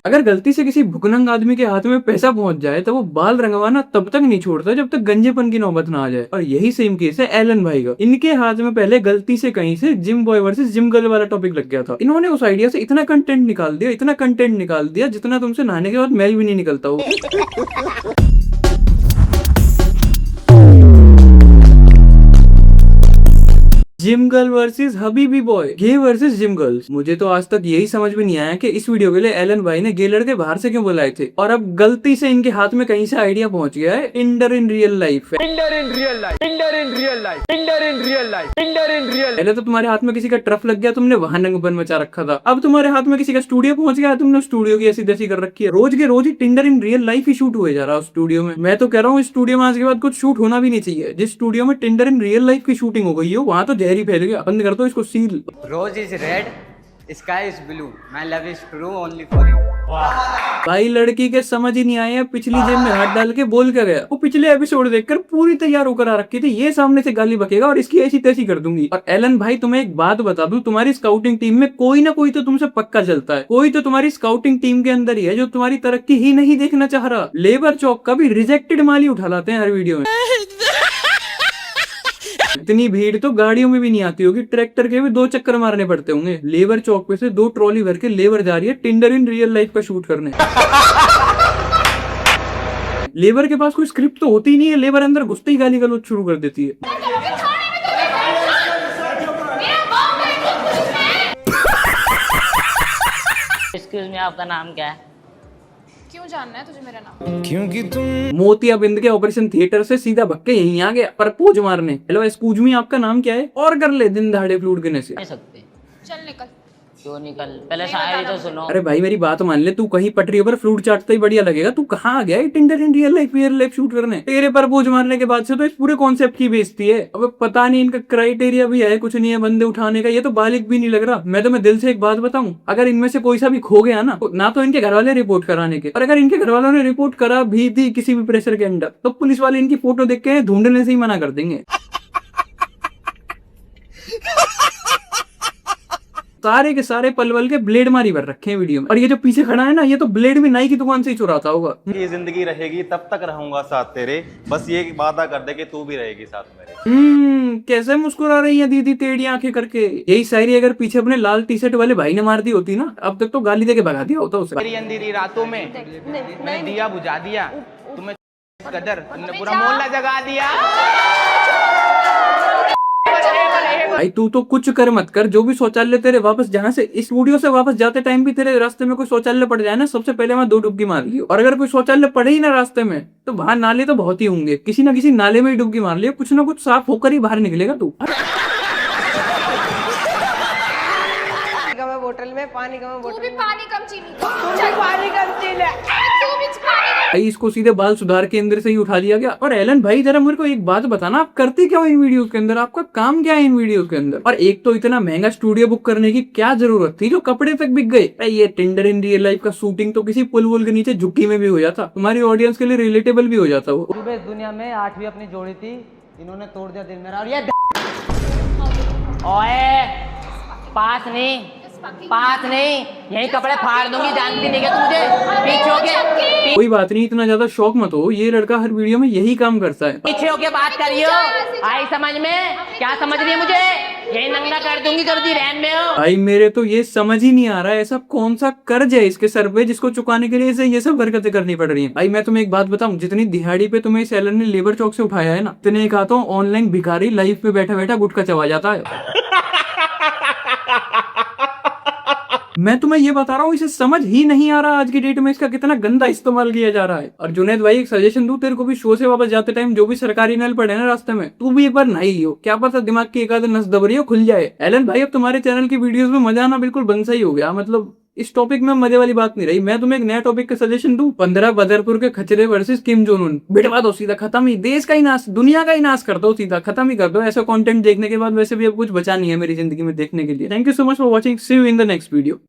अगर गलती से किसी भुकनंग आदमी के हाथ में पैसा पहुंच जाए तो वो बाल रंगवाना तब तक नहीं छोड़ता जब तक गंजेपन की नौबत ना आ जाए। और यही सेम केस है एलन भाई का। इनके हाथ में पहले गलती से कहीं से gym boy versus gym girl वाला टॉपिक लग गया था। इन्होंने उस आइडिया से इतना कंटेंट निकाल दिया जितना तुमसे नहाने के बाद मैल भी नहीं निकलता हो। जिम गर्ल वर्सेस हबीबी boy, gay versus gym girls. मुझे तो आज तक यही समझ में नहीं आया कि इस वीडियो के लिए एलन भाई ने गे लड़के बाहर से क्यों बुलाए थे। और अब गलती से इनके हाथ में कहीं से आइडिया पहुंच गया है टिंडर इन रियल लाइफ। पहले तो तुम्हारे हाथ में किसी का ट्रफ लग गया, तुमने वहां नंगपन मचा रखा था। अब तुम्हारे हाथ में किसी का स्टूडियो पहुंच गया, तुमने स्टूडियो की ऐसी तैसी कर रखी है। रोज के रोज ही टिंडर इन रियल लाइफ ही शूट हुए जा रहा है स्टूडियो में। मैं तो कह रहा हूँ स्टूडियो में आज के बाद कुछ शूट होना भी नहीं चाहिए। जिस स्टूडियो में टिंडर इन रियल लाइफ की शूटिंग हो गई हो वहां तो जहर ही फैल गया। बंद कर दो इसको, seal. Rose is red, sky is blue, my love is true only for you. भाई लड़की के समझ ही नहीं आया पिछली जेब में हाथ डाल के बोल क्या गया। वो पिछले एपिसोड देखकर पूरी तैयार होकर आ रखी थी, ये सामने से गाली बकेगा और इसकी ऐसी तैसी कर दूंगी। और एलन भाई तुम्हें एक बात बता दूं, तुम्हारी स्काउटिंग टीम में कोई ना कोई तो तुमसे पक्का चलता है। कोई तो तुम्हारी स्काउटिंग टीम के अंदर ही है जो तुम्हारी तरक्की ही नहीं देखना चाह रहा। लेबर चौक का भी रिजेक्टेड माल ही उठा लाते हैं हर वीडियो में। इतनी भीड़ तो गाड़ियों में भी नहीं आती होगी, ट्रैक्टर के भी 2 चक्कर मारने पड़ते होंगे। लेबर चौक पे से 2 ट्रॉली भर के लेबर जा रही है टिंडर इन रियल लाइफ का शूट करने। लेबर के पास कोई स्क्रिप्ट तो होती ही नहीं है, लेबर अंदर घुसते ही गाली गलौज शुरू कर देती है। एक्सक्यूज मी, आपका नाम क्या है? क्यों जानना है तुझे मेरा नाम? क्योंकि तुम मोतियाबिंद के ऑपरेशन थिएटर से सीधा भक्के यहीं आ गया परपोज मारने। हेलो एक्सक्यूज मी, आपका नाम क्या है? और कर ले दिन दहाड़े फ्लूट गिरने से। नहीं सकते। चल निकल। क्यों निकल? पहले शायरी तो सुनो। अरे भाई मेरी बात मान ले, तू कहीं पटरी पर फ्लूट चाटता ही बढ़िया लगेगा। तू कहाँ आ गया है Tinder in real life shoot करने? तेरे परपोज मारने के बाद से तो इस पूरे कॉन्सेप्ट की बेइज्जती है। अब पता नहीं इनका क्राइटेरिया भी है कुछ नहीं है बंदे उठाने का, ये तो बालिग भी नहीं लग रहा। मैं तुम्हें दिल से एक बात बताऊं, अगर इनमें से कोई सा भी खो गया ना तो इनके घर वाले रिपोर्ट कराने के, और अगर इनके घर वालों ने रिपोर्ट करा भी दी किसी भी प्रेशर के अंडर, तो पुलिस वाले इनकी फोटो देख के ढूंढने से ही मना कर देंगे। सारे के सारे पलवल के ब्लेड मारी भर रखे हैं वीडियो में। और ये जो पीछे खड़ा है ना, ये तो ब्लेड भी नाई की दुकान से ही चुराता होगा। ये जिंदगी रहेगी तब तक रहूंगा साथ तेरे, बस ये वादा कर दे कि तू भी रहेगी साथ मेरे। कैसे मुस्कुरा रही है दीदी टेढ़ी आंखें करके। यही शायरी अगर पीछे अपने लाल टी शर्ट वाले भाई ने मार दी होती ना, अब तक तो गाली देके भगा दिया होता उसे। मेरी अंधेरी रातों में मैंने दिया बुझा दिया, तुम्हें कदर तुमने पूरा मोहल्ला जगा दिया। भाई तू तो कुछ कर मत कर, जो भी शौचालय तेरे वापस जहाँ से इस स्टूडियो से वापस जाते टाइम भी तेरे रास्ते में कोई शौचालय पड़ जाए ना, सबसे पहले वहां 2 डुबकी मार लियो। और अगर कोई शौचालय पड़े ही ना रास्ते में तो वहां नाले तो बहुत ही होंगे, किसी ना किसी नाले में ही डुबकी मार लियो, कुछ ना कुछ साफ होकर ही बाहर निकलेगा तू। बोतल में पानी कम, तू भी पानी कम चीनी। चल पानी कम चीनी। तू भी पानी। भाई इसको सीधे बाल सुधार केंद्र से ही उठा दिया गया। और एलन भाई जरा मेरे को एक बात बताना, आप करते क्या हो इन वीडियोस के अंदर? आपका काम क्या है इन वीडियोस के अंदर? और एक तो इतना महंगा स्टूडियो बुक करने की क्या जरूरत थी जो कपड़े तक बिक गए। ये टिंडर इन रियल लाइफ का शूटिंग तो किसी पुल वुल के नीचे झुग्गी में भी हो जाता, तुम्हारी ऑडियंस के लिए रिलेटेबल भी हो जाता वो। इस दुनिया में 8वीं अपनी जोड़ी थी, इन्होंने तोड़ दिया दिल मेरा। और ये ओए, पास नहीं, यही कपड़े फाड़ दूंगी, जानती नहीं क्या तुझे? पीछे होके कोई बात नहीं, इतना ज्यादा शौक मत हो, ये लड़का हर वीडियो में यही काम करता है। पीछे होके बात करियो, आई समझ में? क्या समझ रही है मुझे? यही नंगा कर दूंगी, कर दी रहन में हो। भाई मेरे तो ये समझ ही नहीं आ रहा है, ऐसा कौन सा कर्ज है इसके सर पे जिसको चुकाने के लिए इसे ये सब हरकतें करनी पड़ रही हैं। भाई मैं तुम्हें एक बात बताऊं, जितनी दिहाड़ी पे तुम्हें इस एलन ने लेबर चौक से उठाया है ना, इतने कहता हूँ ऑनलाइन भिखारी लाइव पे बैठा बैठा गुटखा चबा जाता है। मैं तुम्हें ये बता रहा हूँ, इसे समझ ही नहीं आ रहा आज की डेट में इसका कितना गंदा इस्तेमाल किया जा रहा है। और जुनैद भाई एक सजेशन दूं तेरे को भी, शो से वापस जाते टाइम जो भी सरकारी नल पड़े ना रास्ते में, तू भी एक बार नहाई लियो, क्या पता दिमाग की एक आध नस दब रही हो खुल जाए। एलन भाई अब तुम्हारे चैनल की वीडियोस में मजा आना बिल्कुल बंद सा ही हो गया, मतलब इस टॉपिक में मजे वाली बात नहीं रही। मैं तुम्हें एक नया टॉपिक का सजेशन दूं, 15 बदरपुर के खचरे वर्सेस किम जोन उन, बिठवा दो सीधा, खत्म ही, देश का ही नाश, दुनिया का ही नाश कर दो, सीधा खत्म ही कर दो। ऐसा कंटेंट देखने के बाद वैसे भी अब कुछ बचा नहीं है मेरी जिंदगी में देखने के लिए। Thank you so much for watching, see you in the next video.